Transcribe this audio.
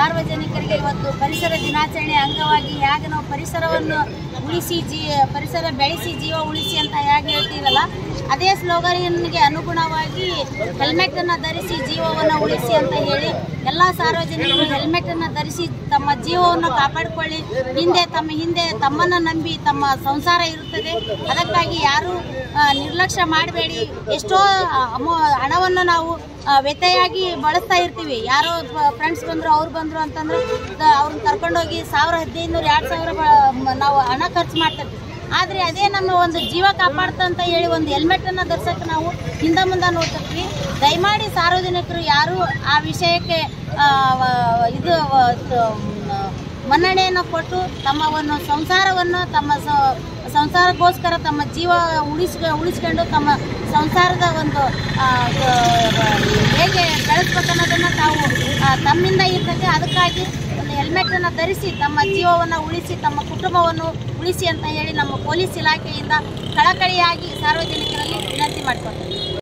ಸಾರ್ವಜನಿಕರಿಗೆ ಇವತ್ತು ಪರಿಸರ ದಿನಾಚರಣೆ ಅಂಗವಾಗಿ ಹೇಗೆ ನಾವು ಪರಿಸರವನ್ನು ಉಳಿಸಿ ಪರಿಸರ ಬೆಳೆಸಿ ಜೀವ ಉಳಿಸಿ ಅಂತ ಹೇಗೆ ಹೇಳ್ತೀವಲ್ಲ, ಅದೇ ಸ್ಲೋಗನ್ಗೆ ಅನುಗುಣವಾಗಿ ಹೆಲ್ಮೆಟನ್ನು ಧರಿಸಿ ಜೀವವನ್ನು ಉಳಿಸಿ ಅಂತ ಹೇಳಿ ಎಲ್ಲ ಸಾರ್ವಜನಿಕರು ಹೆಲ್ಮೆಟನ್ನು ಧರಿಸಿ ತಮ್ಮ ಜೀವವನ್ನು ಕಾಪಾಡಿಕೊಳ್ಳಿ. ಹಿಂದೆ ತಮ್ಮನ್ನು ನಂಬಿ ತಮ್ಮ ಸಂಸಾರ ಇರುತ್ತದೆ. ಅದಕ್ಕಾಗಿ ಯಾರು ನಿರ್ಲಕ್ಷ್ಯ ಮಾಡಬೇಡಿ. ಎಷ್ಟೋ ಹಣವನ್ನು ನಾವು ವ್ಯತ್ಯಯಾಗಿ ಬಳಸ್ತಾ ಇರ್ತೀವಿ. ಯಾರೋ ಫ್ರೆಂಡ್ಸ್ ಬಂದರು ಅವ್ರು ಬಂದರು ಅಂತಂದ್ರೆ ಅವ್ರನ್ನ ಕರ್ಕೊಂಡೋಗಿ 1500-2000 ನಾವು ಹಣ ಖರ್ಚು ಮಾಡ್ತಿರ್ತೀವಿ. ಆದರೆ ಅದೇ ನಮ್ಮ ಒಂದು ಜೀವ ಕಾಪಾಡ್ತಾ ಅಂತ ಹೇಳಿ ಒಂದು ಹೆಲ್ಮೆಟನ್ನು ಧರಿಸೋಕ್ಕೆ ನಾವು ಹಿಂದೆ ಮುಂದೆ ನೋಡ್ತಿರ್ತೀವಿ. ದಯಮಾಡಿ ಸಾರ್ವಜನಿಕರು ಯಾರು ಆ ವಿಷಯಕ್ಕೆ ಮನ್ನಣೆಯನ್ನು ಕೊಟ್ಟು ತಮ್ಮ ಒಂದು ಸಂಸಾರವನ್ನು ಸಂಸಾರಕ್ಕೋಸ್ಕರ ತಮ್ಮ ಜೀವ ಉಳಿಸ್ಕೊಂಡು ತಮ್ಮ ಸಂಸಾರದ ಒಂದು ಹೇಗೆ ಬೆಳೆಸ್ಬೇಕನ್ನೋದನ್ನು ತಾವು ತಮ್ಮಿಂದ ಇರ್ತದೆ. ಅದಕ್ಕಾಗಿ ಒಂದು ಹೆಲ್ಮೆಟನ್ನು ಧರಿಸಿ ತಮ್ಮ ಜೀವವನ್ನು ಉಳಿಸಿ ತಮ್ಮ ಕುಟುಂಬವನ್ನು ಉಳಿಸಿ ಅಂತ ಹೇಳಿ ನಮ್ಮ ಪೊಲೀಸ್ ಇಲಾಖೆಯಿಂದ ಕಳಕಳಿಯಾಗಿ ಸಾರ್ವಜನಿಕರಲ್ಲಿ ವಿನಂತಿ ಮಾಡ್ಕೊಳ್ತೇವೆ.